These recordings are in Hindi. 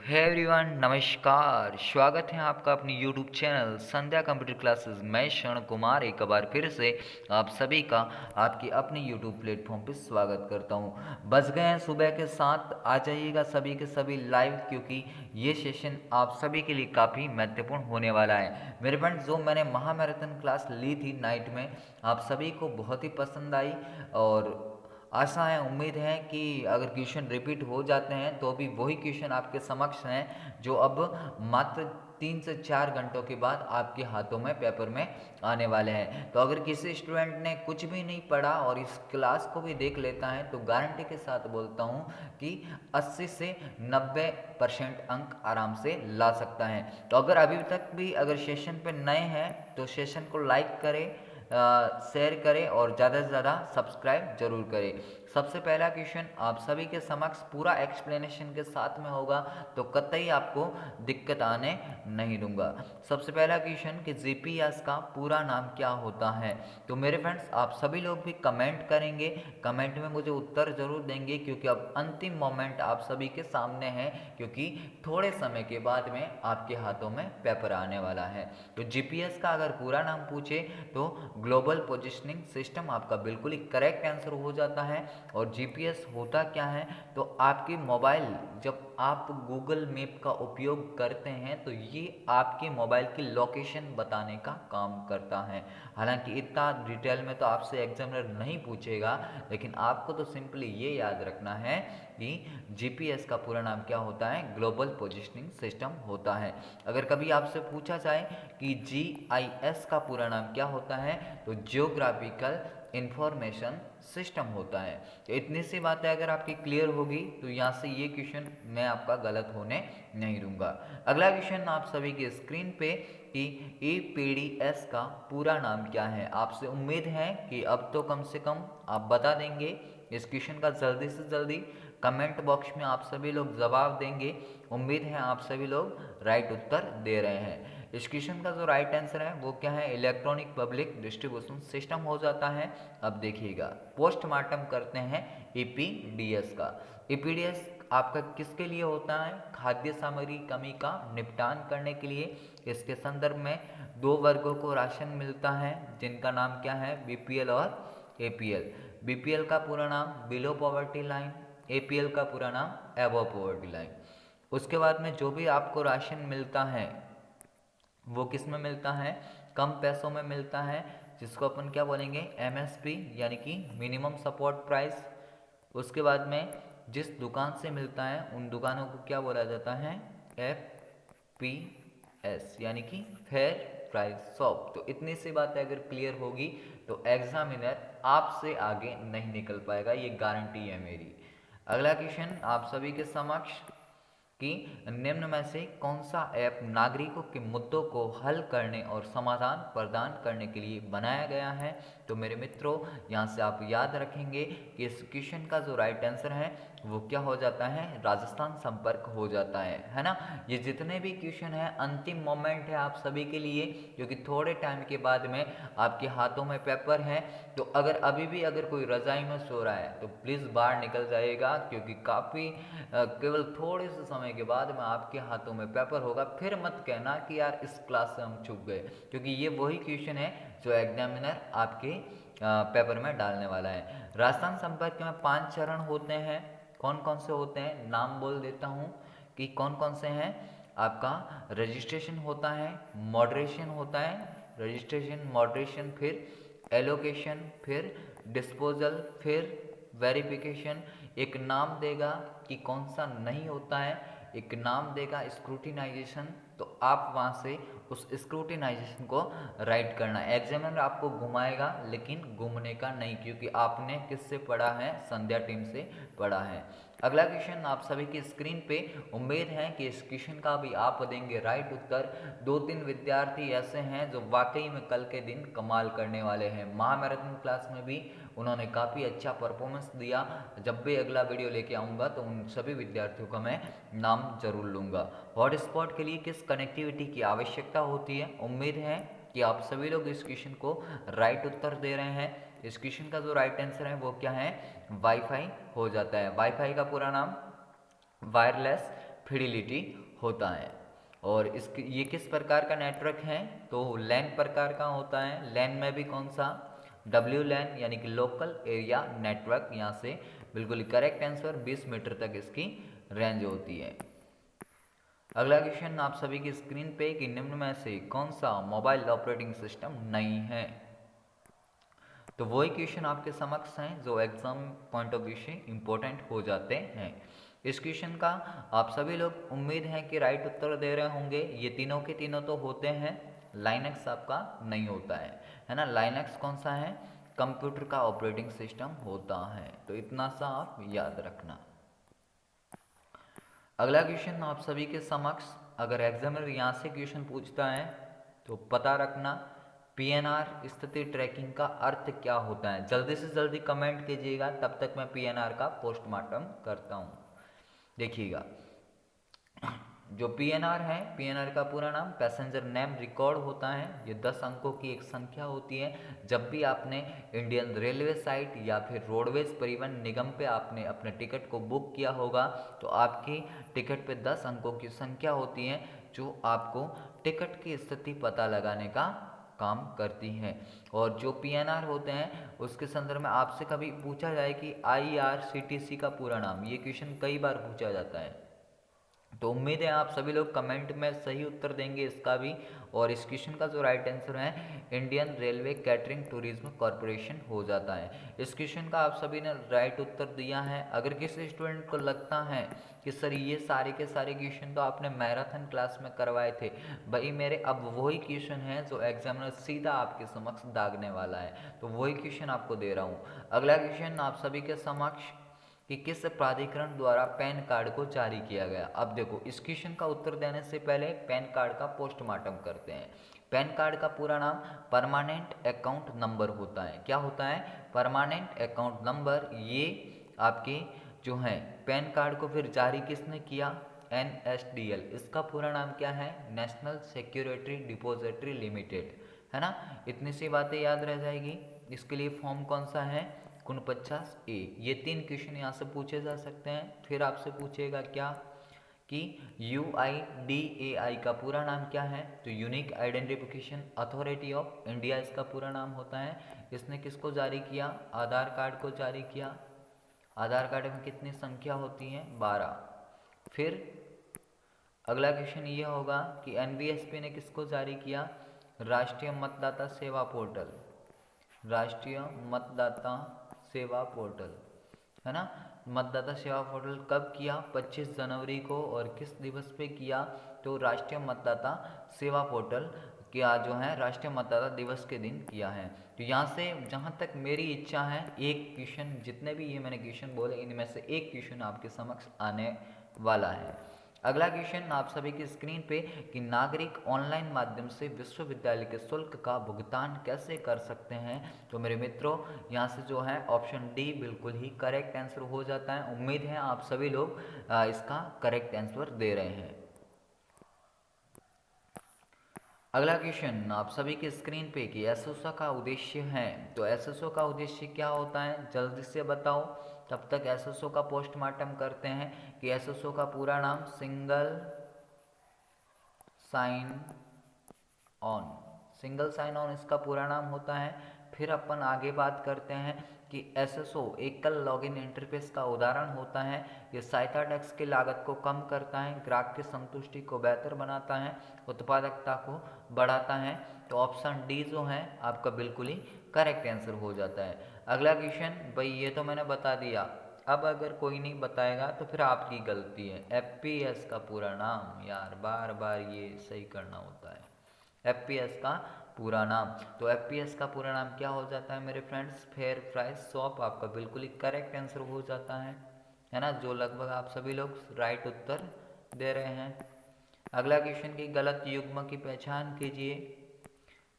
हे एवरीवन, नमस्कार। स्वागत है आपका अपनी यूट्यूब चैनल संध्या कंप्यूटर क्लासेस। मैं शरण कुमार एक बार फिर से आप सभी का आपकी अपनी यूट्यूब प्लेटफॉर्म पर स्वागत करता हूं। बज गए हैं सुबह के 7। आ जाइएगा सभी के सभी लाइव, क्योंकि ये सेशन आप सभी के लिए काफ़ी महत्वपूर्ण होने वाला है। मेरे फ्रेंड्स, जो मैंने महामैराथन क्लास ली थी नाइट में, आप सभी को बहुत ही पसंद आई। और आशा है, उम्मीद है कि अगर क्वेश्चन रिपीट हो जाते हैं तो भी वही क्वेश्चन आपके समक्ष हैं, जो अब मात्र 3 से 4 घंटों के बाद आपके हाथों में पेपर में आने वाले हैं। तो अगर किसी स्टूडेंट ने कुछ भी नहीं पढ़ा और इस क्लास को भी देख लेता है तो गारंटी के साथ बोलता हूँ कि 80 से 90% अंक आराम से ला सकता है। तो अगर अभी तक भी अगर सेशन पे नए हैं तो सेशन को लाइक करें, शेयर करें और ज़्यादा से ज़्यादा सब्सक्राइब जरूर करें। सबसे पहला क्वेश्चन आप सभी के समक्ष पूरा एक्सप्लेनेशन के साथ में होगा, तो कतई आपको दिक्कत आने नहीं दूंगा। सबसे पहला क्वेश्चन कि जीपीएस का पूरा नाम क्या होता है। तो मेरे फ्रेंड्स, आप सभी लोग भी कमेंट करेंगे, कमेंट में मुझे उत्तर जरूर देंगे, क्योंकि अब अंतिम मोमेंट आप सभी के सामने है, क्योंकि थोड़े समय के बाद में आपके हाथों में पेपर आने वाला है। तो जीपीएस का अगर पूरा नाम पूछे तो ग्लोबल पोजिशनिंग सिस्टम आपका बिल्कुल ही करेक्ट आंसर हो जाता है। और जीपीएस होता क्या है, तो आपकी मोबाइल, जब आप गूगल मैप का उपयोग करते हैं तो ये आपके मोबाइल की लोकेशन बताने का काम करता है। हालांकि इतना डिटेल में तो आपसे एग्जामिनर नहीं पूछेगा, लेकिन आपको तो सिंपली ये याद रखना है कि जीपीएस का पूरा नाम क्या होता है, ग्लोबल पोजिशनिंग सिस्टम होता है। अगर कभी आपसे पूछा जाए कि जीआईएस का पूरा नाम क्या होता है, तो जियोग्राफिकल इंफॉर्मेशन सिस्टम होता है। तो इतनी सी बातें अगर आपकी क्लियर होगी तो यहाँ से ये क्वेश्चन मैं आपका गलत होने नहीं दूंगा। अगला क्वेश्चन आप सभी की स्क्रीन पे कि ईपीडीएस का पूरा नाम क्या है। आपसे उम्मीद है कि अब तो कम से कम आप बता देंगे। इस क्वेश्चन का जल्दी से जल्दी कमेंट बॉक्स में आप सभी लोग जवाब देंगे। उम्मीद है आप सभी लोग राइट उत्तर दे रहे हैं। इस क्वेश्चन का जो राइट आंसर है वो क्या है, इलेक्ट्रॉनिक पब्लिक डिस्ट्रीब्यूशन सिस्टम हो जाता है। अब देखिएगा, पोस्टमार्टम करते हैं ईपीडीएस का। ईपीडीएस आपका किसके लिए होता है, खाद्य सामग्री कमी का निपटान करने के लिए। इसके संदर्भ में दो वर्गों को राशन मिलता है, जिनका नाम क्या है, बीपीएल और एपीएल। बीपीएल का पूरा नाम बिलो पॉवर्टी लाइन, एपीएल का पूरा नाम एबव पॉवर्टी लाइन। उसके बाद में जो भी आपको राशन मिलता है वो किस में मिलता है, कम पैसों में मिलता है, जिसको अपन क्या बोलेंगे, एमएसपी यानी कि मिनिमम सपोर्ट प्राइस। उसके बाद में जिस दुकान से मिलता है उन दुकानों को क्या बोला जाता है, एफ पी एस यानी कि फेयर प्राइस शॉप। तो इतनी सी बातें अगर क्लियर होगी तो एग्जामिनर आपसे आगे नहीं निकल पाएगा, ये गारंटी है मेरी। अगला क्वेश्चन आप सभी के समक्ष कि निम्न में से कौन सा ऐप नागरिकों के मुद्दों को हल करने और समाधान प्रदान करने के लिए बनाया गया है। तो मेरे मित्रों, यहाँ से आप याद रखेंगे कि इस क्वेश्चन का जो राइट आंसर है वो क्या हो जाता है, राजस्थान संपर्क हो जाता है ना। ये जितने भी क्वेश्चन है अंतिम मोमेंट है आप सभी के लिए, क्योंकि थोड़े टाइम के बाद में आपके हाथों में पेपर है। तो अगर अभी भी अगर कोई रजाई में सो रहा है तो प्लीज़ बाहर निकल जाइएगा, क्योंकि काफ़ी केवल थोड़े से समय के बाद में आपके हाथों में पेपर होगा। फिर मत कहना कि यार इस क्लास से हम चूक गए, क्योंकि ये वही क्वेश्चन है जो एग्जामिनर आपके पेपर में डालने वाला है। राजस्थान संपर्क में 5 चरण होते हैं। कौन कौन से होते हैं, नाम बोल देता हूँ कि कौन कौन से हैं। आपका रजिस्ट्रेशन होता है, मॉडरेशन होता है, रजिस्ट्रेशन मॉडरेशन, फिर एलोकेशन, फिर डिस्पोजल, फिर वेरिफिकेशन। एक नाम देगा कि कौन सा नहीं होता है, एक नाम देगा स्क्रूटिनाइजेशन। तो आप वहाँ से उस स्क्रूटिनाइजेशन को राइट करना। एग्जामिनर आपको घुमाएगा लेकिन घूमने का नहीं, क्योंकि आपने किससे पढ़ा है, संध्या टीम से पढ़ा है। अगला क्वेश्चन आप सभी की स्क्रीन पे, उम्मीद है कि इस क्वेश्चन का भी आप देंगे राइट उत्तर। 2-3 विद्यार्थी ऐसे हैं जो वाकई में कल के दिन कमाल करने वाले हैं। महामैराथन क्लास में भी उन्होंने काफ़ी अच्छा परफॉर्मेंस दिया। जब भी अगला वीडियो लेके आऊँगा तो उन सभी विद्यार्थियों का मैं नाम जरूर लूँगा। हॉटस्पॉट के लिए किस कनेक्टिविटी की आवश्यकता होती है। उम्मीद है कि आप सभी लोग इस क्वेश्चन को राइट उत्तर दे रहे हैं। इस क्वेश्चन का जो राइट आंसर है वो क्या है, वाईफाई हो जाता है। वाईफाई का पूरा नाम वायरलेस फिडिलिटी होता है। और इसके ये किस प्रकार का नेटवर्क है, तो लैन प्रकार का होता है। लैन में भी कौन सा, डब्ल्यू लैन यानी कि लोकल एरिया नेटवर्क। यहाँ से बिल्कुल करेक्ट आंसर, 20 मीटर तक इसकी रेंज होती है। अगला क्वेश्चन आप सभी की स्क्रीन पे कि निम्न में से कौन सा मोबाइल ऑपरेटिंग सिस्टम नहीं है। तो वही क्वेश्चन आपके समक्ष हैं जो एग्जाम पॉइंट ऑफ व्यू से इम्पोर्टेंट हो जाते हैं। इस क्वेश्चन का आप सभी लोग उम्मीद है कि राइट उत्तर दे रहे होंगे। ये तीनों के तीनों तो होते हैं, लाइनक्स आपका नहीं होता है ना। लाइनक्स कौन सा है, कंप्यूटर का ऑपरेटिंग सिस्टम होता है। तो इतना सा आप याद रखना। अगला क्वेश्चन आप सभी के समक्ष, अगर एग्जामिनर यहाँ से क्वेश्चन पूछता है तो पता रखना पीएनआर स्थिति ट्रैकिंग का अर्थ क्या होता है। जल्दी से जल्दी कमेंट कीजिएगा, तब तक मैं पीएनआर का पोस्टमार्टम करता हूँ। देखिएगा, जो पीएनआर है, पीएनआर का पूरा नाम पैसेंजर नेम रिकॉर्ड होता है। ये 10 अंकों की एक संख्या होती है। जब भी आपने इंडियन रेलवे साइट या फिर रोडवेज परिवहन निगम पे आपने अपने टिकट को बुक किया होगा, तो आपकी टिकट पे 10 अंकों की संख्या होती है, जो आपको टिकट की स्थिति पता लगाने का काम करती हैं। और जो पीएनआर होते हैं उसके संदर्भ में आपसे कभी पूछा जाए कि आईआरसीटीसी का पूरा नाम, ये क्वेश्चन कई बार पूछा जाता है। तो उम्मीद है आप सभी लोग कमेंट में सही उत्तर देंगे इसका भी। और इस क्वेश्चन का जो राइट आंसर है Indian railway catering tourism corporation हो जाता है। इस क्वेश्चन का आप सभी ने राइट उत्तर दिया है। अगर किसी स्टूडेंट को लगता है कि सर ये सारे के सारे क्वेश्चन तो आपने मैराथन क्लास में करवाए थे, भाई मेरे अब वही क्वेश्चन है जो एग्जामिनर सीधा आपके समक्ष दागने वाला है, तो वही क्वेश्चन आपको दे रहा हूँ। अगला क्वेश्चन आप सभी के समक्ष कि किस प्राधिकरण द्वारा पैन कार्ड को जारी किया गया। अब देखो, इस क्वेश्चन का उत्तर देने से पहले पैन कार्ड का पोस्टमार्टम करते हैं। पैन कार्ड का पूरा नाम परमानेंट अकाउंट नंबर होता है। क्या होता है, परमानेंट अकाउंट नंबर। ये आपके जो है पैन कार्ड को फिर जारी किसने किया, NSDL। इसका पूरा नाम क्या है, नेशनल सिक्योरिटी डिपॉजिटरी लिमिटेड, है ना। इतनी सी बातें याद रह जाएगी। इसके लिए फॉर्म कौन सा है, 49A। ये 3 क्वेश्चन यहाँ से पूछे जा सकते हैं। फिर आपसे पूछेगा क्या कि UIDAI का पूरा नाम क्या है, तो unique identification authority of India इसका पूरा नाम होता है। इसने किसको जारी किया, आधार कार्ड को जारी किया। आधार कार्ड में कितनी संख्या होती है, 12। फिर अगला क्वेश्चन ये होगा कि NVSP ने किसको जारी किया, राष्ट्रीय मतदाता सेवा पोर्टल। राष्ट्रीय मतदाता सेवा पोर्टल, है ना। मतदाता सेवा पोर्टल कब किया, 25 जनवरी को। और किस दिवस पे किया, तो राष्ट्रीय मतदाता सेवा पोर्टल क्या जो है राष्ट्रीय मतदाता दिवस के दिन किया है। तो यहाँ से जहाँ तक मेरी इच्छा है, एक क्वेश्चन, जितने भी ये मैंने क्वेश्चन बोले इनमें से एक क्वेश्चन आपके समक्ष आने वाला है। अगला क्वेश्चन आप सभी की स्क्रीन पे कि नागरिक ऑनलाइन माध्यम से विश्वविद्यालय के शुल्क का भुगतान कैसे कर सकते हैं। तो मेरे मित्रों, यहाँ से जो है ऑप्शन डी बिल्कुल ही करेक्ट आंसर हो जाता है। उम्मीद है आप सभी लोग इसका करेक्ट आंसर दे रहे हैं। अगला क्वेश्चन आप सभी के स्क्रीन पे कि एसओसो का उद्देश्य है, तो एसओसो का उद्देश्य क्या होता है, जल्दी से बताओ। तब तक एसओसो का पोस्टमार्टम करते हैं कि एसओसो का पूरा नाम single sign on, single sign on इसका पूरा नाम होता है। फिर अपन आगे बात करते हैं कि एसएसओ एकल लॉगिन इंटरफेस का उदाहरण होता है। ये सहायता डेस्क की लागत को कम करता है, ग्राहक की संतुष्टि को बेहतर बनाता है, उत्पादकता को बढ़ाता है। तो ऑप्शन डी जो है आपका बिल्कुल ही करेक्ट आंसर हो जाता है। अगला क्वेश्चन, भाई ये तो मैंने बता दिया, अब अगर कोई नहीं बताएगा तो फिर आपकी गलती है। FPS का पूरा नाम, यार बार बार ये सही करना होता है। FPS का पूरा नाम, तो FPS का पूरा नाम क्या हो जाता है मेरे फ्रेंड्स, फेयर प्राइस शॉप। आपका बिल्कुल ही करेक्ट आंसर हो जाता है ना, जो लगभग आप सभी लोग राइट उत्तर दे रहे हैं। अगला क्वेश्चन की गलत युग्म की पहचान कीजिए।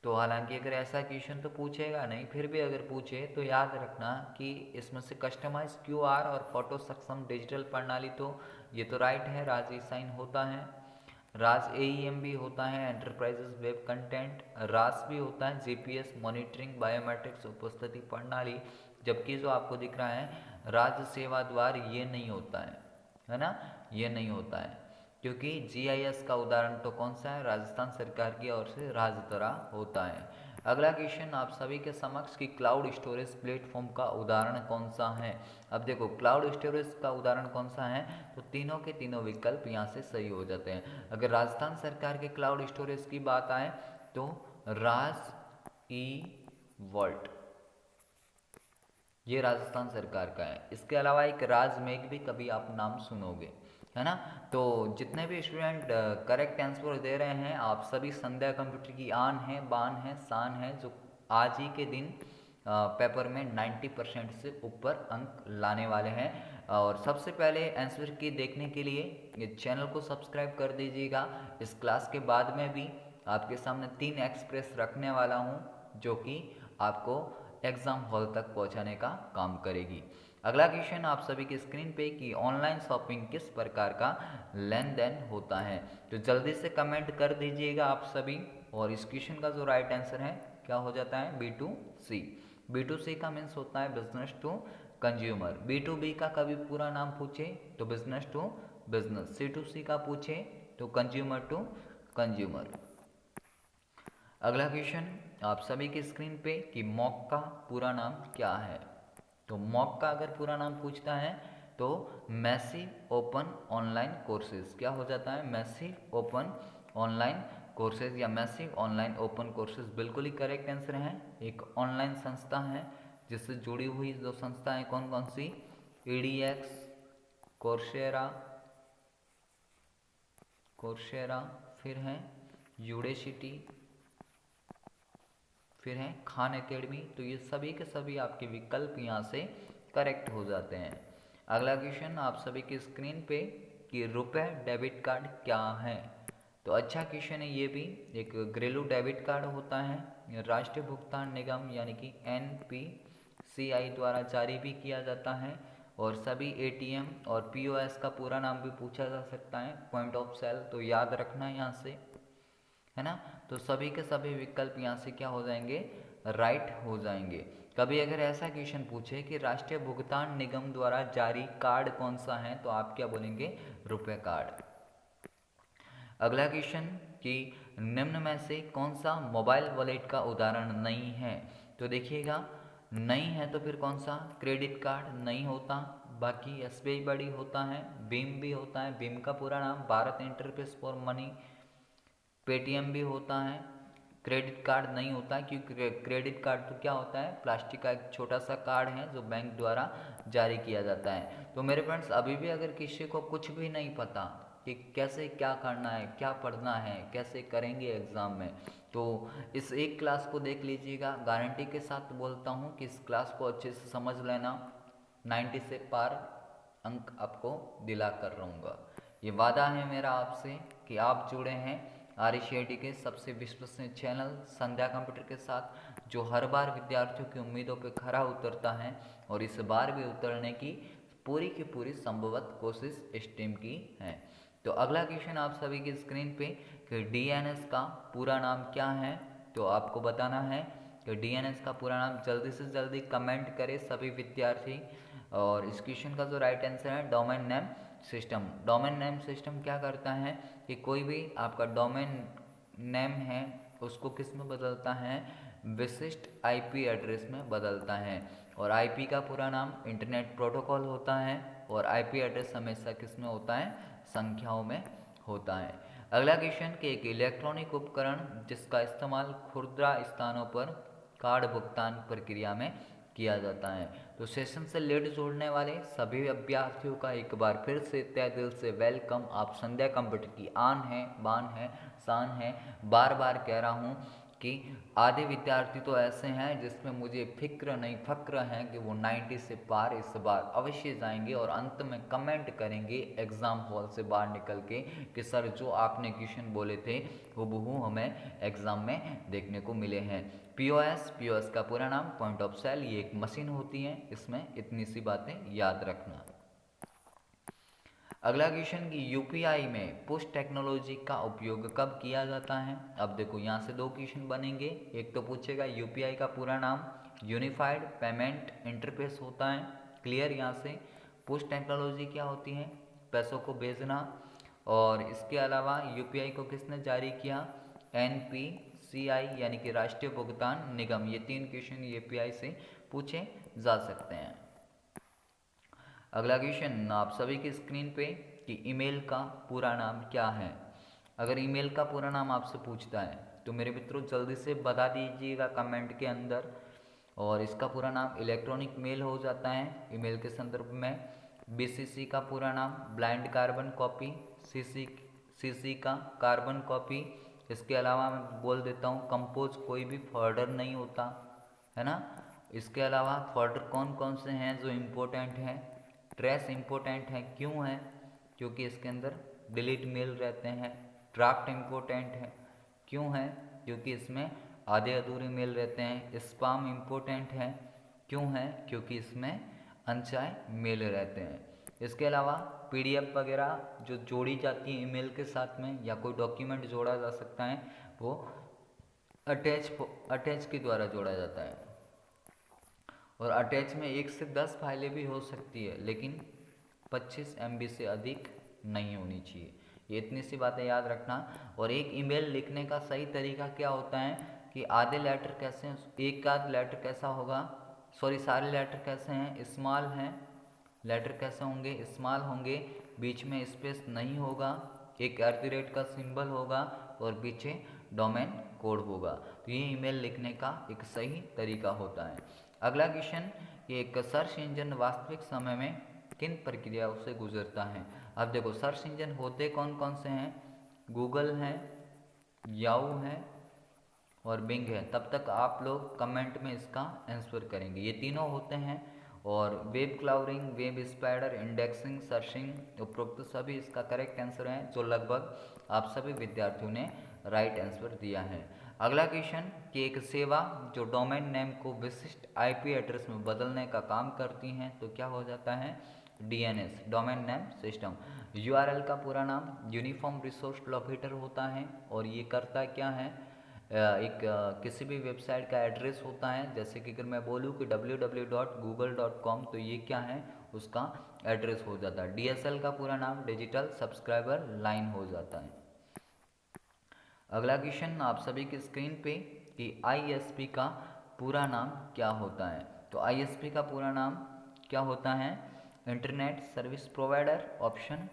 तो हालांकि अगर ऐसा क्वेश्चन तो पूछेगा नहीं, फिर भी अगर पूछे तो याद रखना कि इसमें से कस्टमाइज QR और फोटो सक्षम डिजिटल प्रणाली, तो ये तो राइट है, राज साइन होता है। राज AEM भी होता है, एंटरप्राइजेस वेब कंटेंट। रास भी होता है, GPS मॉनिटरिंग बायोमेट्रिक्स उपस्थिति प्रणाली। जबकि जो आपको दिख रहा है राज सेवा द्वार, ये नहीं होता है ना, ये नहीं होता है। क्योंकि जीआईएस का उदाहरण तो कौन सा है, राजस्थान सरकार की ओर से राजतरा होता है। अगला क्वेश्चन आप सभी के समक्ष कि क्लाउड स्टोरेज प्लेटफॉर्म का उदाहरण कौन सा है। अब देखो क्लाउड स्टोरेज का उदाहरण कौन सा है, तो तीनों के तीनों विकल्प यहाँ से सही हो जाते हैं। अगर राजस्थान सरकार के क्लाउड स्टोरेज की बात आए तो राज ई वर्ल्ड, ये राजस्थान सरकार का है। इसके अलावा एक राज मेघ भी कभी आप नाम सुनोगे, है ना। तो जितने भी स्टूडेंट करेक्ट आंसर दे रहे हैं, आप सभी संध्या कंप्यूटर की आन है, बान है, शान है, जो आज ही के दिन पेपर में 90% से ऊपर अंक लाने वाले हैं। और सबसे पहले आंसर की देखने के लिए ये चैनल को सब्सक्राइब कर दीजिएगा। इस क्लास के बाद में भी आपके सामने 3 एक्सप्रेस रखने वाला हूँ, जो कि आपको एग्जाम हॉल तक पहुंचाने का काम करेगी। अगला क्वेश्चन आप सभी की स्क्रीन पे कि ऑनलाइन शॉपिंग किस प्रकार का लेन देन होता है। तो जल्दी से कमेंट कर दीजिएगा आप सभी। और इस क्वेश्चन का जो राइट आंसर है क्या हो जाता है, B2C। B2C का मीन्स होता है बिजनेस टू कंज्यूमर। B2B का कभी पूरा नाम पूछे तो बिजनेस टू बिजनेस, C2C का पूछे तो कंज्यूमर टू कंज्यूमर। अगला क्वेश्चन आप सभी की स्क्रीन पे कि मॉक का पूरा नाम क्या है। तो मॉक का अगर पूरा नाम पूछता है तो मैसिव ओपन ऑनलाइन कोर्सेज, क्या हो जाता है, मैसिव ओपन ऑनलाइन कोर्सेज या मैसिव ऑनलाइन ओपन कोर्सेज बिल्कुल ही करेक्ट आंसर है। एक ऑनलाइन संस्था है जिससे जुड़ी हुई जो संस्था है कौन कौन सी, EDX, कोर्सेरा, कोर्सेरा, फिर है यूडेसिटी, फिर है खान एकेडमी। तो ये सभी के सभी आपके विकल्प यहाँ से करेक्ट हो जाते हैं। अगला क्वेश्चन आप सभी की स्क्रीन पे कि रुपए डेबिट कार्ड क्या है। तो अच्छा क्वेश्चन है ये भी। एक घरेलू डेबिट कार्ड होता है, राष्ट्रीय भुगतान निगम यानी कि NPCI द्वारा जारी भी किया जाता है। और सभी ATM और POS का पूरा नाम भी पूछा जा सकता है, पॉइंट ऑफ सेल, तो याद रखना है यहाँ से, है ना। तो सभी के सभी विकल्प यहाँ से क्या हो जाएंगे, राइट हो जाएंगे। कभी अगर ऐसा क्वेश्चन पूछे कि राष्ट्रीय भुगतान निगम द्वारा जारी कार्ड कौन सा है, तो आप क्या बोलेंगे, रुपए कार्ड। अगला क्वेश्चन कि निम्न में से कौन सा मोबाइल वॉलेट का उदाहरण नहीं है। तो देखिएगा नहीं है तो फिर कौन सा, क्रेडिट कार्ड नहीं होता, बाकी SBI बड़ी होता है, भीम भी होता है, भीम का पूरा नाम Bharat interface for money, Paytm भी होता है। क्रेडिट कार्ड नहीं होता क्योंकि क्रेडिट कार्ड तो क्या होता है, प्लास्टिक का एक छोटा सा कार्ड है जो बैंक द्वारा जारी किया जाता है। तो मेरे फ्रेंड्स अभी भी अगर किसी को कुछ भी नहीं पता कि कैसे क्या करना है, क्या पढ़ना है, कैसे करेंगे एग्ज़ाम में, तो इस एक क्लास को देख लीजिएगा। गारंटी के साथ बोलता हूँ कि इस क्लास को अच्छे से समझ लेना, 90 से पार अंक आपको दिला कर रहूँगा। ये वादा है मेरा आपसे कि आप जुड़े हैं RCIT के सबसे विश्वसनीय चैनल संध्या कंप्यूटर के साथ, जो हर बार विद्यार्थियों की उम्मीदों पर खरा उतरता है और इस बार भी उतरने की पूरी संभवत कोशिश इस टीम की है। तो अगला क्वेश्चन आप सभी की स्क्रीन पे कि DNS का पूरा नाम क्या है। तो आपको बताना है कि DNS का पूरा नाम, जल्दी से जल्दी कमेंट करें सभी विद्यार्थी। और इस क्वेश्चन का जो राइट आंसर है, domain name system. Domain name system क्या करता है कि कोई भी आपका डोमेन नेम है उसको किस में बदलता है, विशिष्ट IP एड्रेस में बदलता है। और IP का पूरा नाम इंटरनेट प्रोटोकॉल होता है। और IP एड्रेस हमेशा किस में होता है, संख्याओं में होता है। अगला क्वेश्चन कि एक इलेक्ट्रॉनिक उपकरण जिसका इस्तेमाल खुदरा स्थानों पर कार्ड भुगतान प्रक्रिया में किया जाता है। तो सेशन से लेट जोड़ने वाले सभी अभ्यर्थियों का एक बार फिर से तहे दिल से वेलकम। आप संध्या कंप्यूटर की आन है, बान है, शान है। बार बार कह रहा हूँ कि आधे विद्यार्थी तो ऐसे हैं जिसमें मुझे फिक्र नहीं फक्र है कि वो 90 से पार इस बार अवश्य जाएंगे और अंत में कमेंट करेंगे एग्ज़ाम हॉल से बाहर निकल के कि सर जो आपने क्वेश्चन बोले थे हूबहू हमें एग्ज़ाम में देखने को मिले हैं। POS का पूरा नाम पॉइंट ऑफ सेल, ये एक मशीन होती है, इसमें इतनी सी बातें याद रखना। अगला क्वेश्चन कि UPI में पुश टेक्नोलॉजी का उपयोग कब किया जाता है। अब देखो यहाँ से दो क्वेश्चन बनेंगे। एक तो पूछेगा UPI का पूरा नाम यूनिफाइड पेमेंट इंटरफेस होता है, क्लियर। यहाँ से पुश टेक्नोलॉजी क्या होती है, पैसों को भेजना। और इसके अलावा यूपीआई को किसने जारी किया? एनपीसीआई यानी कि राष्ट्रीय भुगतान निगम। ये 3 क्वेश्चन यूपीआई से पूछे जा सकते हैं। अगला क्वेश्चन आप सभी की स्क्रीन पे कि ईमेल का पूरा नाम क्या है। अगर ईमेल का पूरा नाम आपसे पूछता है तो मेरे मित्रों जल्दी से बता दीजिएगा कमेंट के अंदर। और इसका पूरा नाम इलेक्ट्रॉनिक मेल हो जाता है ईमेल के संदर्भ में। बीसीसी का पूरा नाम ब्लाइंड कार्बन कॉपी, सीसी का कार्बन कॉपी। इसके अलावा मैं बोल देता हूँ कंपोज कोई भी फोल्डर नहीं होता है ना। इसके अलावा फोल्डर कौन कौन से हैं जो इम्पोर्टेंट हैं? ट्रेस इम्पोर्टेंट है, क्यों है? क्योंकि इसके अंदर डिलीट मेल रहते हैं। ड्राफ्ट इम्पोर्टेंट है, क्यों है? क्योंकि इसमें आधे अधूरे मेल रहते हैं। स्पाम इम्पोर्टेंट है, क्यों है? क्योंकि इसमें अनचाहे मेल रहते हैं। इसके अलावा पीडीएफ वगैरह जो जोड़ी जाती है ईमेल के साथ में या कोई डॉक्यूमेंट जोड़ा जा सकता है वो अटैच के द्वारा जोड़ा जाता है। और अटैच में 1 से 10 फाइलें भी हो सकती है लेकिन 25 MB से अधिक नहीं होनी चाहिए। ये इतनी सी बातें याद रखना। और एक ईमेल लिखने का सही तरीका क्या होता है कि आधे लेटर कैसे, एक आध लेटर कैसा होगा, सॉरी सारे लेटर कैसे हैं? स्मॉल हैं। लेटर कैसे होंगे? स्मॉल होंगे। बीच में स्पेस नहीं होगा, एक @ का सिंबल होगा और पीछे डोमेन कोड होगा। तो ये ईमेल लिखने का एक सही तरीका होता है। अगला क्वेश्चन, ये एक सर्च इंजन वास्तविक समय में किन प्रक्रियाओं से गुजरता है? अब देखो सर्च इंजन होते कौन कौन से हैं? गूगल है, याहू है और बिंग है। तब तक आप लोग कमेंट में इसका आंसर करेंगे। ये तीनों होते हैं। और web clouding, web spider, indexing, searching उपरोक्त सभी इसका करेक्ट आंसर है जो लगभग आप सभी विद्यार्थियों ने राइट आंसर दिया है। अगला क्वेश्चन कि एक सेवा जो डोमेन नेम को विशिष्ट आईपी एड्रेस में बदलने का काम करती हैं तो क्या हो जाता है? DNS, domain name system. URL का पूरा नाम यूनिफॉर्म रिसोर्स लोकेटर होता है और ये करता क्या है? एक किसी भी वेबसाइट का एड्रेस होता है। जैसे कि अगर मैं बोलूँ कि www.google.com तो ये क्या है? उसका एड्रेस हो जाता है। डीएसएल का पूरा नाम डिजिटल सब्सक्राइबर लाइन हो जाता है। अगला क्वेश्चन आप सभी की स्क्रीन पे कि आईएसपी का पूरा नाम क्या होता है? तो आईएसपी का पूरा नाम क्या होता है? Internet service provider, option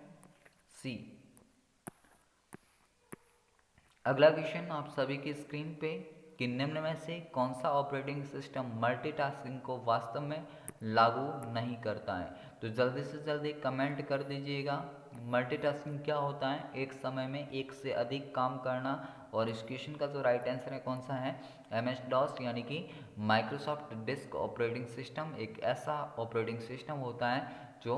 C. अगला क्वेश्चन आप सभी की स्क्रीन पे कि निम्न में से कौन सा ऑपरेटिंग सिस्टम मल्टीटास्किंग को वास्तव में लागू नहीं करता है? तो जल्दी से जल्दी कमेंट कर दीजिएगा। मल्टीटास्किंग क्या होता है? एक समय में एक से अधिक काम करना। और इस क्वेश्चन का जो राइट आंसर है कौन सा है? MS DOS यानी कि माइक्रोसॉफ्ट डिस्क ऑपरेटिंग सिस्टम एक ऐसा ऑपरेटिंग सिस्टम होता है जो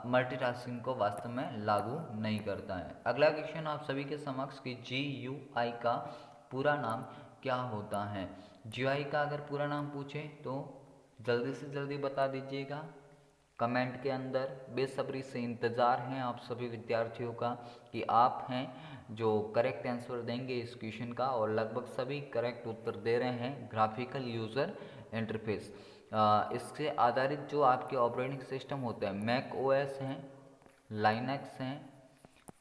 मल्टीटास्किंग को वास्तव में लागू नहीं करता है। अगला क्वेश्चन आप सभी के समक्ष कि GUI का पूरा नाम क्या होता है? GUI का अगर पूरा नाम पूछे तो जल्दी से जल्दी बता दीजिएगा कमेंट के अंदर। बेसब्री से इंतज़ार है आप सभी विद्यार्थियों का कि आप हैं जो करेक्ट आंसर देंगे इस क्वेश्चन का। और लगभग सभी करेक्ट उत्तर दे रहे हैं। ग्राफिकल यूज़र इंटरफेस, इससे आधारित जो आपके ऑपरेटिंग सिस्टम होते हैं मैक OS हैं, लाइनक्स हैं,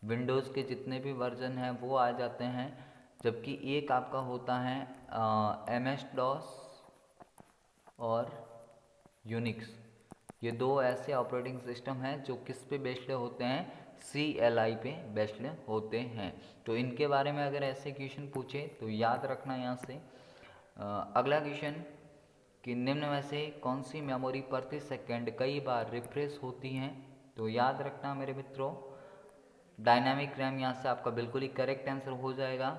विंडोज़ के जितने भी वर्जन हैं वो आ जाते हैं। जबकि एक आपका होता है MS DOS और यूनिक्स। ये दो ऐसे ऑपरेटिंग सिस्टम हैं जो किस पे बेस्ड होते हैं? CLI पे बेस्ड होते हैं। तो इनके बारे में अगर ऐसे क्वेश्चन पूछे तो याद रखना यहाँ से। अगला क्वेश्चन कि निम्न में से कौन सी मेमोरी प्रति सेकंड कई बार रिफ्रेश होती हैं? तो याद रखना मेरे मित्रों डायनामिक रैम यहाँ से आपका बिल्कुल ही करेक्ट आंसर हो जाएगा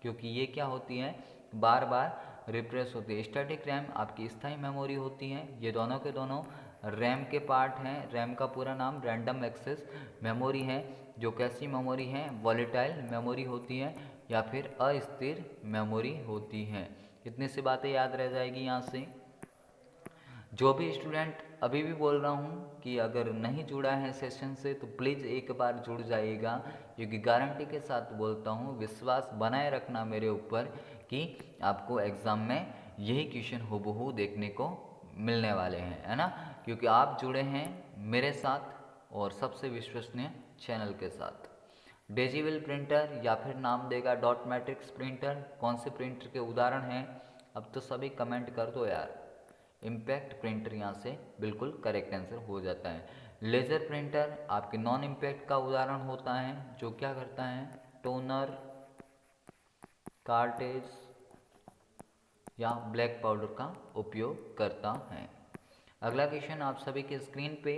क्योंकि ये क्या होती है? बार बार रिफ्रेश होती है। स्टैटिक रैम आपकी स्थायी मेमोरी होती है। ये दोनों के दोनों रैम के पार्ट हैं। रैम का पूरा नाम रैंडम एक्सेस मेमोरी है जो कैसी मेमोरी है? वॉलेटाइल मेमोरी होती है या फिर अस्थिर मेमोरी होती है। इतनी सी बातें याद रह जाएगी यहाँ से। जो भी स्टूडेंट अभी भी बोल रहा हूँ कि अगर नहीं जुड़ा है सेशन से तो प्लीज़ एक बार जुड़ जाइएगा क्योंकि गारंटी के साथ बोलता हूँ विश्वास बनाए रखना मेरे ऊपर कि आपको एग्ज़ाम में यही क्वेश्चन हूबहू देखने को मिलने वाले हैं, है ना। क्योंकि आप जुड़े हैं मेरे साथ और सबसे विश्वसनीय चैनल के साथ। डिजिटल प्रिंटर या फिर नाम देगा डॉट मैट्रिक्स प्रिंटर, कौन से प्रिंटर के उदाहरण हैं? अब तो सभी कमेंट कर दो यार। इम्पैक्ट प्रिंटर यहाँ से बिल्कुल करेक्ट आंसर हो जाता है। लेज़र प्रिंटर आपके नॉन इम्पैक्ट का उदाहरण होता है, जो क्या करता है? टोनर, कार्टेज या ब्लैक पाउडर का उपयोग करता है। अगला क्वेश्चन आप सभी के स्क्रीन पे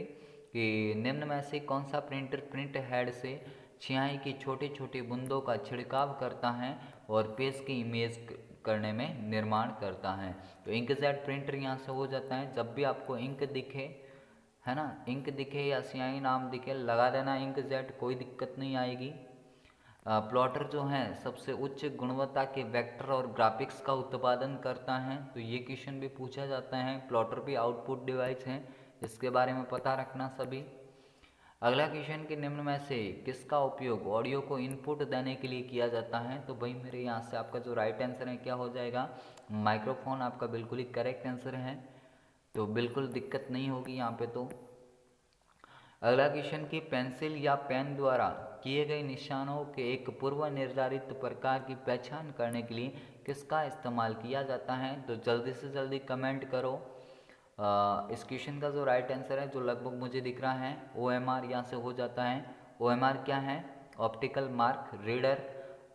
कि निम्न में से कौन सा प्रिंटर प्रिंट हेड से स्याही की छोटी छोटी बूंदों का छिड़काव करता है और पेज की इमेज करने में निर्माण करता है? तो इंकजेट प्रिंटर यहाँ से हो जाता है। जब भी आपको इंक दिखे, है ना, इंक दिखे या स्याही नाम दिखे, लगा देना इंकजेट, कोई दिक्कत नहीं आएगी। प्लॉटर जो हैं सबसे उच्च गुणवत्ता के वेक्टर और ग्राफिक्स का उत्पादन करता है, तो ये क्वेश्चन भी पूछा जाता है। प्लॉटर भी आउटपुट डिवाइस हैं, इसके बारे में पता रखना सभी। अगला क्वेश्चन कि निम्न में से किसका उपयोग ऑडियो को इनपुट देने के लिए किया जाता है? तो भाई मेरे यहाँ से आपका जो राइट आंसर है क्या हो जाएगा? माइक्रोफोन आपका बिल्कुल ही करेक्ट आंसर है, तो बिल्कुल दिक्कत नहीं होगी यहाँ पे। तो अगला क्वेश्चन की पेंसिल या पेन द्वारा किए गए निशानों के एक पूर्व निर्धारित प्रकार की पहचान करने के लिए किसका इस्तेमाल किया जाता है? तो जल्दी से जल्दी कमेंट करो। इस क्वेश्चन का जो राइट आंसर है, जो लगभग मुझे दिख रहा है, OMR यहाँ से हो जाता है। OMR क्या है? Optical mark reader.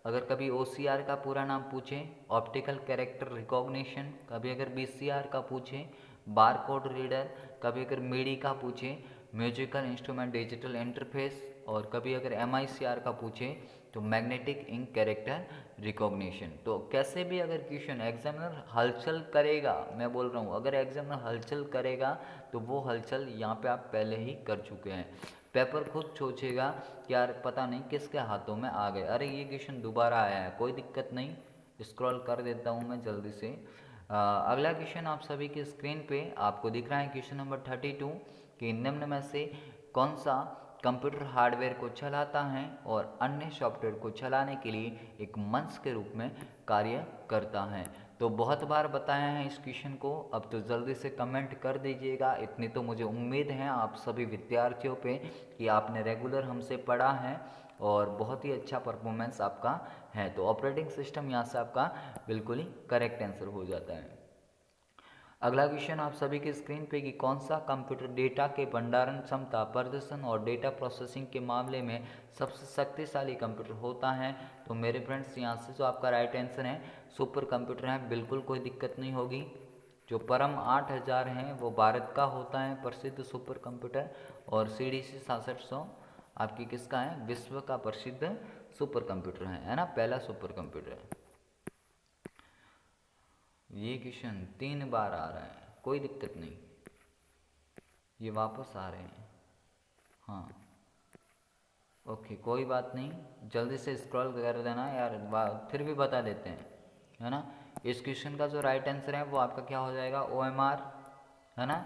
अगर कभी OCR का पूरा नाम पूछे, ऑप्टिकल कैरेक्टर रिकॉग्निशन, कभी अगर BCR का पूछे, बार कोड रीडर, कभी अगर MIDI का पूछे, म्यूजिकल इंस्ट्रूमेंट डिजिटल इंटरफेस, और कभी अगर MICR का पूछे तो मैग्नेटिक इंक कैरेक्टर रिकॉग्निशन। तो कैसे भी अगर क्वेश्चन एग्जामिनर हलचल करेगा, मैं बोल रहा हूँ, अगर एग्जामिनर हलचल करेगा तो वो हलचल यहाँ पे आप पहले ही कर चुके हैं। पेपर खुद सोचेगा कि यार पता नहीं किसके हाथों में आ गए, अरे ये क्वेश्चन दोबारा आया है, कोई दिक्कत नहीं, स्क्रॉल कर देता हूँ मैं जल्दी से। अगला क्वेश्चन आप सभी की स्क्रीन पे आपको दिख रहा है, क्वेश्चन नंबर 32 कि निम्न में से कौन सा कंप्यूटर हार्डवेयर को चलाता है और अन्य सॉफ्टवेयर को चलाने के लिए एक मंच के रूप में कार्य करता है? तो बहुत बार बताया है इस क्वेश्चन को, अब तो जल्दी से कमेंट कर दीजिएगा। इतनी तो मुझे उम्मीद है आप सभी विद्यार्थियों पे कि आपने रेगुलर हमसे पढ़ा है और बहुत ही अच्छा परफॉर्मेंस आपका है। तो ऑपरेटिंग सिस्टम यहाँ से आपका बिल्कुल ही करेक्ट आंसर हो जाता है। अगला क्वेश्चन आप सभी की स्क्रीन पे कि कौन सा कंप्यूटर डेटा के भंडारण क्षमता, प्रदर्शन और डेटा प्रोसेसिंग के मामले में सबसे शक्तिशाली कंप्यूटर होता है? तो मेरे फ्रेंड्स यहाँ से जो आपका राइट आंसर है सुपर कंप्यूटर है, बिल्कुल कोई दिक्कत नहीं होगी। जो परम 8000 है वो भारत का होता है प्रसिद्ध सुपर कंप्यूटर, और CDC 6700 आपकी किसका है? विश्व का प्रसिद्ध सुपर कंप्यूटर है ना, पहला सुपर कंप्यूटर है। ये क्वेश्चन 3 बार आ रहा है, कोई दिक्कत नहीं, ये वापस आ रहे हैं। हाँ ओके, कोई बात नहीं, जल्दी से स्क्रॉल कर देना यार, फिर भी बता देते हैं, है ना। इस क्वेश्चन का जो राइट आंसर है वो आपका क्या हो जाएगा? OMR, है ना।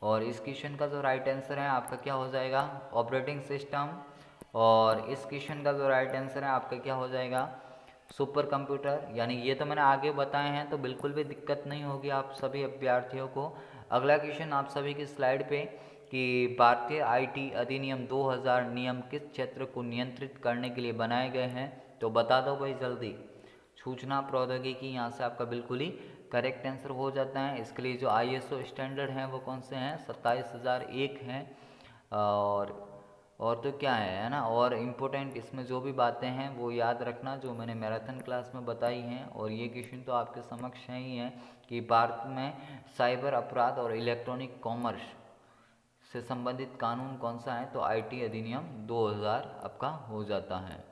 और इस क्वेश्चन का जो राइट आंसर है आपका क्या हो जाएगा? Operating system. और इस क्वेश्चन का जो राइट आंसर है आपका क्या हो जाएगा? Super computer. यानी ये तो मैंने आगे बताए हैं, तो बिल्कुल भी दिक्कत नहीं होगी आप सभी अभ्यर्थियों को। अगला क्वेश्चन आप सभी की स्लाइड पे कि भारतीय IT अधिनियम 2000 नियम किस क्षेत्र को नियंत्रित करने के लिए बनाए गए हैं? तो बता दो भाई जल्दी। सूचना प्रौद्योगिकी यहाँ से आपका बिल्कुल ही करेक्ट आंसर हो जाता है। इसके लिए जो ISO स्टैंडर्ड हैं वो कौन से हैं? 27001 हैं। और तो क्या है ना, और इम्पोर्टेंट इसमें जो भी बातें हैं वो याद रखना जो मैंने मैराथन क्लास में बताई हैं। और ये क्वेश्चन तो आपके समक्ष है ही है कि भारत में साइबर अपराध और इलेक्ट्रॉनिक कॉमर्स से संबंधित कानून कौन सा है? तो IT अधिनियम 2000 आपका हो जाता है।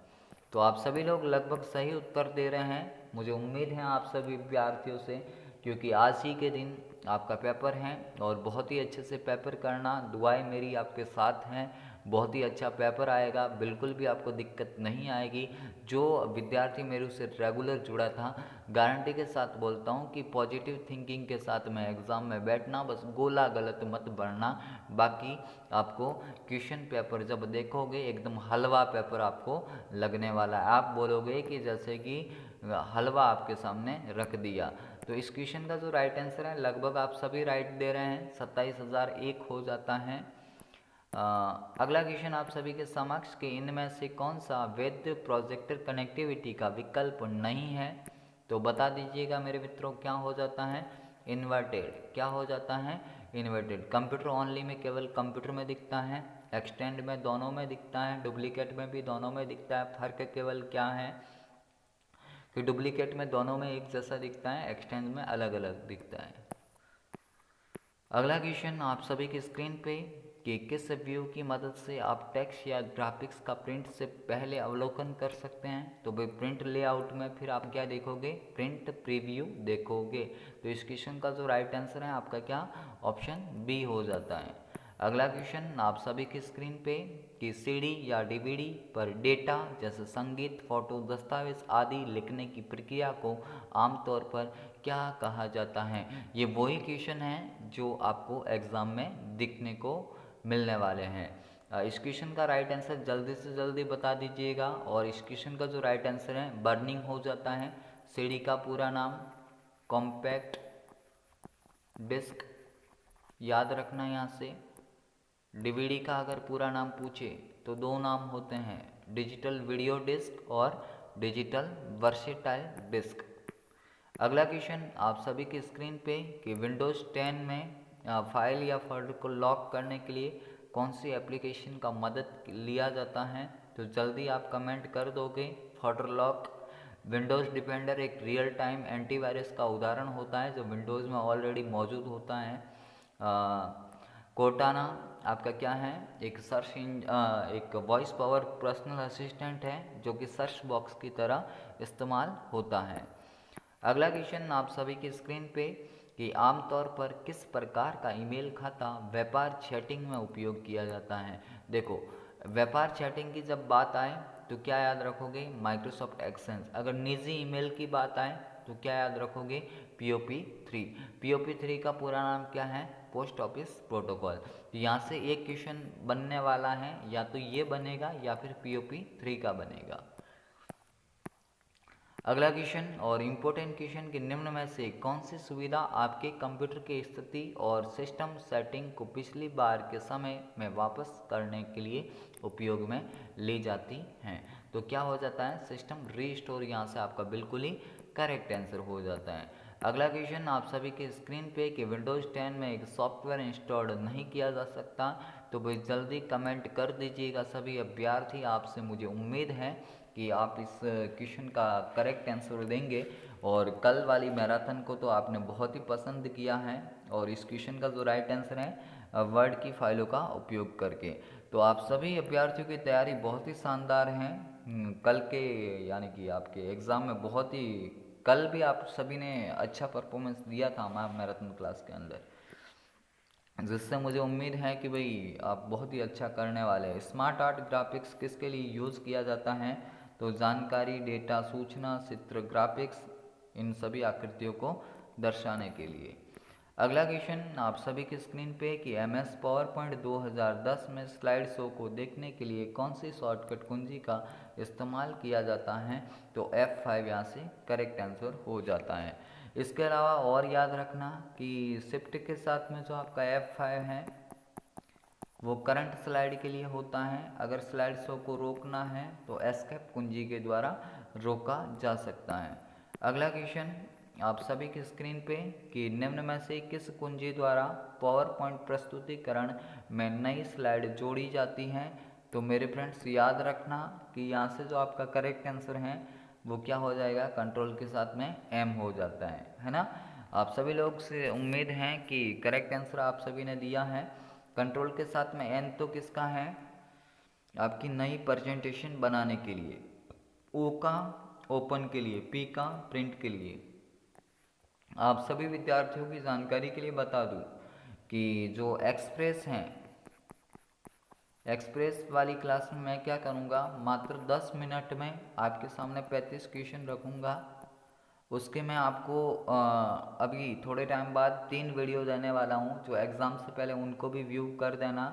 तो आप सभी लोग लगभग सही उत्तर दे रहे हैं, मुझे उम्मीद है आप सभी विद्यार्थियों से, क्योंकि आज ही के दिन आपका पेपर है और बहुत ही अच्छे से पेपर करना, दुआएं मेरी आपके साथ हैं। बहुत ही अच्छा पेपर आएगा, बिल्कुल भी आपको दिक्कत नहीं आएगी। जो विद्यार्थी मेरे से रेगुलर जुड़ा था, गारंटी के साथ बोलता हूँ कि पॉजिटिव थिंकिंग के साथ में एग्ज़ाम में बैठना, बस गोला गलत मत बढ़ना। बाकी आपको क्वेश्चन पेपर जब देखोगे एकदम हलवा पेपर आपको लगने वाला है, आप बोलोगे कि जैसे कि हलवा आपके सामने रख दिया। तो इस क्वेश्चन का जो राइट आंसर है लगभग आप सभी राइट दे रहे हैं, 27001 हो जाता है। अगला क्वेश्चन आप सभी के समक्ष कि इनमें से कौन सा वैध प्रोजेक्टर कनेक्टिविटी का विकल्प नहीं है। तो बता दीजिएगा मेरे मित्रों, क्या हो जाता है? इन्वर्टेड। क्या हो जाता है? इन्वर्टेड। कंप्यूटर ओनली में केवल कंप्यूटर में दिखता है, एक्सटेंड में दोनों में दिखता है, डुप्लीकेट में भी दोनों में दिखता है। फर्क केवल क्या है कि डुप्लीकेट में दोनों में एक जैसा दिखता है, एक्सटेंड में अलग अलग दिखता है। अगला क्वेश्चन आप सभी की स्क्रीन पे कि किस व्यू की मदद से आप टेक्स्ट या ग्राफिक्स का प्रिंट से पहले अवलोकन कर सकते हैं। तो भाई प्रिंट लेआउट में फिर आप क्या देखोगे? प्रिंट प्रीव्यू देखोगे। तो इस क्वेश्चन का जो राइट आंसर है आपका क्या? ऑप्शन बी हो जाता है। अगला क्वेश्चन आप सभी की स्क्रीन पे कि सीडी या डीवीडी पर डेटा जैसे संगीत, फोटो, दस्तावेज आदि लिखने की प्रक्रिया को आमतौर पर क्या कहा जाता है। ये वही क्वेश्चन है जो आपको एग्ज़ाम में दिखने को मिलने वाले हैं। इस क्वेश्चन का राइट आंसर जल्दी से जल्दी बता दीजिएगा। और इस क्वेश्चन का जो राइट आंसर है बर्निंग हो जाता है। सीडी का पूरा नाम कॉम्पैक्ट डिस्क, याद रखना यहाँ से। डीवीडी का अगर पूरा नाम पूछे तो दो नाम होते हैं, डिजिटल वीडियो डिस्क और डिजिटल वर्सेटाइल डिस्क। अगला क्वेश्चन आप सभी की स्क्रीन पे कि विंडोज़ 10 में फाइल या फोल्डर को लॉक करने के लिए कौन सी एप्लीकेशन का मदद लिया जाता है। तो जल्दी आप कमेंट कर दोगे। Folder lock. विंडोज़ डिफेंडर एक रियल टाइम एंटीवायरस का उदाहरण होता है जो विंडोज़ में ऑलरेडी मौजूद होता है। कोर्टाना आपका क्या है? एक एक वॉइस पावर पर्सनल असिस्टेंट है जो कि सर्च बॉक्स की तरह इस्तेमाल होता है। अगला क्वेश्चन आप सभी की स्क्रीन पे कि आमतौर पर किस प्रकार का ईमेल खाता व्यापार चैटिंग में उपयोग किया जाता है। देखो, व्यापार चैटिंग की जब बात आए तो क्या याद रखोगे? Microsoft exchange. अगर निजी ईमेल की बात आए तो क्या याद रखोगे? POP3। POP3 का पूरा नाम क्या है? Post office protocol. तो यहाँ से एक क्वेश्चन बनने वाला है, या तो ये बनेगा या फिर POP3 का बनेगा। अगला क्वेश्चन और इम्पोर्टेंट क्वेश्चन कि निम्न में से कौन सी सुविधा आपके कंप्यूटर की स्थिति और सिस्टम सेटिंग को पिछली बार के समय में वापस करने के लिए उपयोग में ली जाती हैं। तो क्या हो जाता है? System restore. यहाँ से आपका बिल्कुल ही करेक्ट आंसर हो जाता है। अगला क्वेश्चन आप सभी के स्क्रीन पे कि विंडोज़ 10 में एक सॉफ्टवेयर इंस्टॉल नहीं किया जा सकता। तो भाई जल्दी कमेंट कर दीजिएगा सभी अभ्यर्थी। आपसे मुझे उम्मीद है कि आप इस क्वेश्चन का करेक्ट आंसर देंगे। और कल वाली मैराथन को तो आपने बहुत ही पसंद किया है। और इस क्वेश्चन का जो राइट आंसर है वर्ड की फाइलों का उपयोग करके। तो आप सभी अभ्यर्थियों की तैयारी बहुत ही शानदार है। कल के यानी कि आपके एग्ज़ाम में बहुत ही, कल भी आप सभी ने अच्छा परफॉर्मेंस दिया था हमारे मैराथन क्लास के अंदर, जिससे मुझे उम्मीद है कि भाई आप बहुत ही अच्छा करने वाले हैं। स्मार्ट आर्ट ग्राफिक्स किसके लिए यूज़ किया जाता है? तो जानकारी, डेटा, सूचना, चित्र, ग्राफिक्स, इन सभी आकृतियों को दर्शाने के लिए। अगला क्वेश्चन आप सभी की स्क्रीन पे कि MS पावर पॉइंट 2010 में स्लाइड शो को देखने के लिए कौन सी शॉर्टकट कुंजी का इस्तेमाल किया जाता है। तो F5 यहाँ से करेक्ट आंसर हो जाता है। इसके अलावा और याद रखना कि शिफ्ट के साथ में जो आपका F5 है वो करंट स्लाइड के लिए होता है। अगर स्लाइड शो को रोकना है तो एस्केप कुंजी के द्वारा रोका जा सकता है। अगला क्वेश्चन आप सभी की स्क्रीन पे कि निम्न में से किस कुंजी द्वारा पावर पॉइंट प्रस्तुतिकरण में नई स्लाइड जोड़ी जाती है। तो मेरे फ्रेंड्स याद रखना कि यहाँ से जो आपका करेक्ट आंसर है वो क्या हो जाएगा? कंट्रोल के साथ में M हो जाता है ना। आप सभी लोग से उम्मीद है कि करेक्ट आंसर आप सभी ने दिया है। कंट्रोल के साथ में N तो किसका है? आपकी नई प्रेजेंटेशन बनाने के लिए, O का ओपन के लिए, P का प्रिंट के लिए। आप सभी विद्यार्थियों की जानकारी के लिए बता दूं कि जो एक्सप्रेस हैं, एक्सप्रेस वाली क्लास में मैं क्या करूँगा, मात्र 10 मिनट में आपके सामने 35 क्वेश्चन रखूँगा। उसके मैं आपको अभी थोड़े टाइम बाद 3 वीडियो देने वाला हूँ जो एग्ज़ाम से पहले उनको भी व्यू कर देना।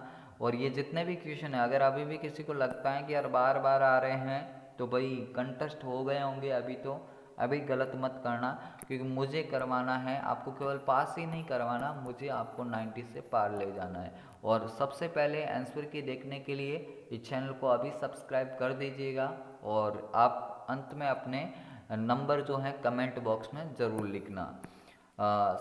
और ये जितने भी क्वेश्चन हैं, अगर अभी भी किसी को लगता है कि यार बार बार आ रहे हैं तो भाई कंटेस्ट हो गए होंगे अभी, तो अभी गलत मत करना, क्योंकि मुझे करवाना है। आपको केवल पास ही नहीं करवाना, मुझे आपको 90 से पार ले जाना है। और सबसे पहले आंसर की देखने के लिए इस चैनल को अभी सब्सक्राइब कर दीजिएगा और आप अंत में अपने नंबर जो है कमेंट बॉक्स में ज़रूर लिखना।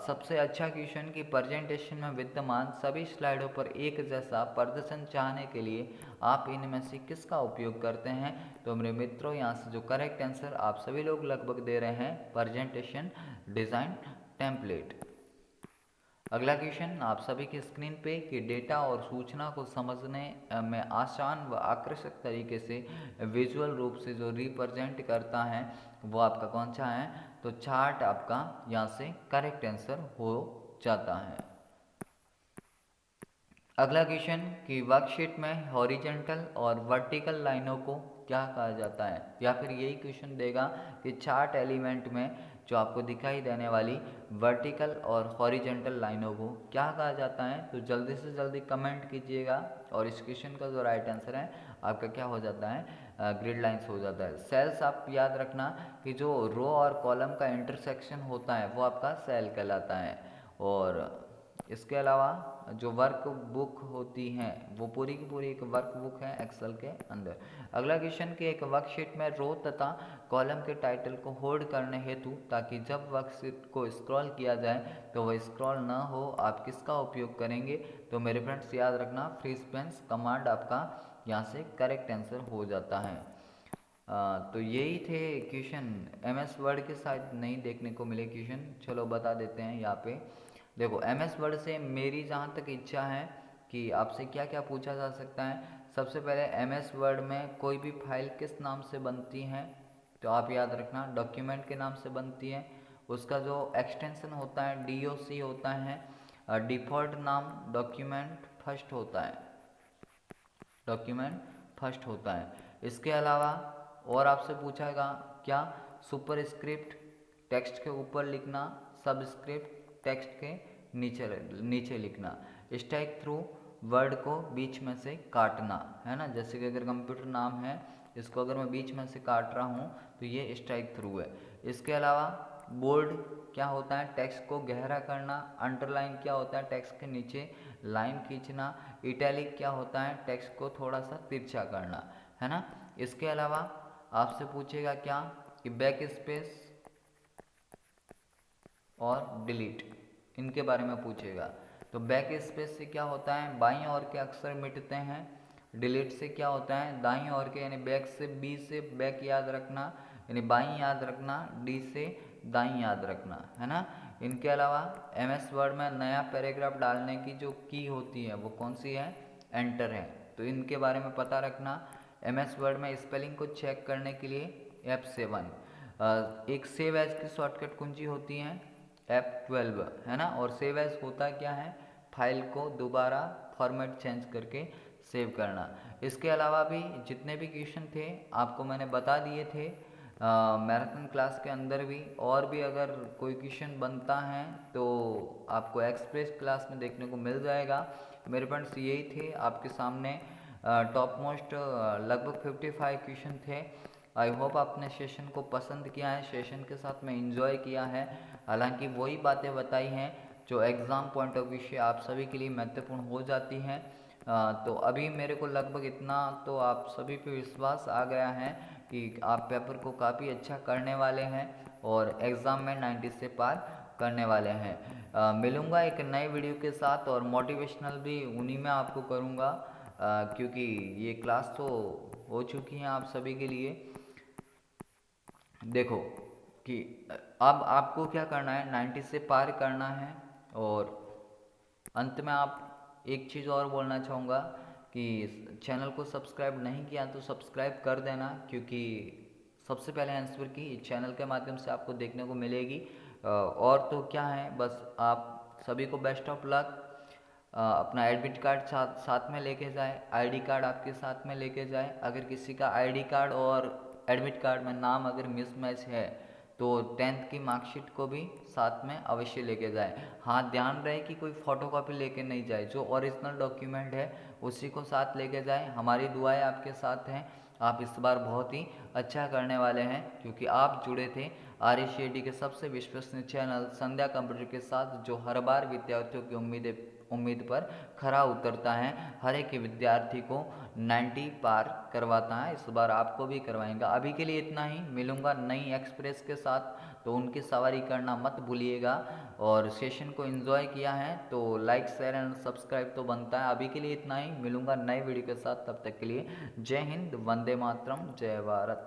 सबसे अच्छा क्वेश्चन कि प्रेजेंटेशन में विद्यमान सभी स्लाइडों पर एक जैसा प्रदर्शन चाहने के लिए आप इनमें से किसका उपयोग करते हैं? तो मेरे मित्रों, यहाँ से जो करेक्ट आंसर आप सभी लोग लगभग दे रहे हैं, प्रेजेंटेशन डिज़ाइन टेम्पलेट। अगला क्वेश्चन आप सभी की स्क्रीन पे कि डेटा और सूचना को समझने में आसान व आकर्षक तरीके से विजुअल रूप से जो रिप्रेजेंट करता है वो आपका कौन सा है? तो चार्ट आपका यहाँ से करेक्ट आंसर हो जाता है। अगला क्वेश्चन कि वर्कशीट में हॉरिजेंटल और वर्टिकल लाइनों को क्या कहा जाता है? या फिर यही क्वेश्चन देगा कि चार्ट एलिमेंट में जो आपको दिखाई देने वाली वर्टिकल और हॉरिजेंटल लाइनों को क्या कहा जाता है? तो जल्दी से जल्दी कमेंट कीजिएगा और इस क्वेश्चन का जो राइट आंसर है आपका क्या हो जाता है? ग्रिड लाइन्स हो जाता है। सेल्स आप याद रखना कि जो रो और कॉलम का इंटरसेक्शन होता है वो आपका सेल कहलाता है। और इसके अलावा जो वर्क बुक होती हैं वो पूरी की पूरी एक वर्क बुक है एक्सेल के अंदर। अगला क्वेश्चन कि एक वर्कशीट में रो तथा कॉलम के टाइटल को होल्ड करने हेतु ताकि जब वर्कशीट को स्क्रॉल किया जाए तो वह स्क्रॉल ना हो, आप किसका उपयोग करेंगे? तो मेरे फ्रेंड्स याद रखना, फ्री स्पेस कमांड आपका यहाँ से करेक्ट आंसर हो जाता है। तो यही थे क्वेश्चन। MS वर्ड के साथ नहीं देखने को मिले क्वेश्चन, चलो बता देते हैं यहाँ पे। देखो MS वर्ड से मेरी जहाँ तक इच्छा है कि आपसे क्या क्या पूछा जा सकता है। सबसे पहले MS वर्ड में कोई भी फाइल किस नाम से बनती है? तो आप याद रखना डॉक्यूमेंट के नाम से बनती है। उसका जो एक्सटेंशन होता है DOC होता है। डिफ़ॉल्ट नाम डॉक्यूमेंट फर्स्ट होता है, डॉक्यूमेंट फर्स्ट होता है। इसके अलावा और आपसे पूछाएगा क्या? सुपरस्क्रिप्ट टेक्स्ट के ऊपर लिखना, सबस्क्रिप्ट टेक्स्ट के नीचे नीचे लिखना, स्ट्राइक थ्रू वर्ड को बीच में से काटना, है ना। जैसे कि अगर कंप्यूटर नाम है, इसको अगर मैं बीच में से काट रहा हूँ तो ये स्ट्राइक थ्रू है। इसके अलावा बोल्ड क्या होता है? टेक्स्ट को गहरा करना। अंडरलाइन क्या होता है? टेक्स्ट के नीचे लाइन खींचना। इटैलिक क्या होता है? टेक्स्ट को थोड़ा सा तिरछा करना, है ना। इसके अलावा आपसे पूछेगा क्या कि बैक स्पेस और डिलीट, इनके बारे में पूछेगा। तो बैक स्पेस से क्या होता है? बाईं ओर के अक्षर मिटते हैं। डिलीट से क्या होता है? दाईं ओर के, यानी बैक से बी से बैक याद रखना, यानी बाईं याद रखना, डी से दाईं याद रखना, है ना। इनके अलावा MS वर्ड में नया पैराग्राफ डालने की जो की होती है वो कौन सी है? एंटर है। तो इनके बारे में पता रखना। MS वर्ड में स्पेलिंग को चेक करने के लिए F7, एक सेव एज की शॉर्टकट कुंजी होती है F12, है ना। और सेव एज होता क्या है? फाइल को दोबारा फॉर्मेट चेंज करके सेव करना। इसके अलावा भी जितने भी क्वेश्चन थे आपको मैंने बता दिए थे मैराथन क्लास के अंदर भी। और भी अगर कोई क्वेश्चन बनता है तो आपको एक्सप्रेस क्लास में देखने को मिल जाएगा। मेरे फ्रेंड्स यही थे आपके सामने टॉप मोस्ट लगभग 55 क्वेश्चन थे। आई होप आपने सेशन को पसंद किया है, सेशन के साथ में एंजॉय किया है। हालांकि वही बातें बताई हैं जो एग्ज़ाम पॉइंट ऑफ व्यू से आप सभी के लिए महत्वपूर्ण हो जाती हैं। तो अभी मेरे को लगभग इतना तो आप सभी पे विश्वास आ गया है कि आप पेपर को काफ़ी अच्छा करने वाले हैं और एग्ज़ाम में 90 से पार करने वाले हैं। मिलूँगा एक नए वीडियो के साथ और मोटिवेशनल भी उन्हीं में आपको करूँगा, क्योंकि ये क्लास तो हो चुकी हैं आप सभी के लिए। देखो कि अब आपको क्या करना है, 90 से पार करना है। और अंत में आप एक चीज़ और बोलना चाहूँगा कि चैनल को सब्सक्राइब नहीं किया तो सब्सक्राइब कर देना, क्योंकि सबसे पहले आंसर की इस चैनल के माध्यम से आपको देखने को मिलेगी। और तो क्या है, बस आप सभी को बेस्ट ऑफ लक। अपना एडमिट कार्ड साथ में लेके जाए, आईडी कार्ड आपके साथ में लेके जाए। अगर किसी का आईडी कार्ड और एडमिट कार्ड में नाम अगर मिसमैच है तो 10th की मार्कशीट को भी साथ में अवश्य लेके जाए। हाँ, ध्यान रहे कि कोई फोटोकॉपी लेके नहीं जाए, जो ओरिजिनल डॉक्यूमेंट है उसी को साथ लेके जाए। हमारी दुआएं आपके साथ हैं, आप इस बार बहुत ही अच्छा करने वाले हैं, क्योंकि आप जुड़े थे RSCD के सबसे विश्वसनीय चैनल संध्या कंप्यूटर के साथ, जो हर बार विद्यार्थियों की उम्मीदें उम्मीद पर खरा उतरता है, हर एक विद्यार्थी को 90 पार करवाता है। इस बार आपको भी करवाएंगा। अभी के लिए इतना ही, मिलूंगा नई एक्सप्रेस के साथ, तो उनकी सवारी करना मत भूलिएगा। और सेशन को एंजॉय किया है तो लाइक शेयर एंड सब्सक्राइब तो बनता है। अभी के लिए इतना ही, मिलूंगा नए वीडियो के साथ, तब तक के लिए जय हिंद, वंदे मातरम, जय भारत।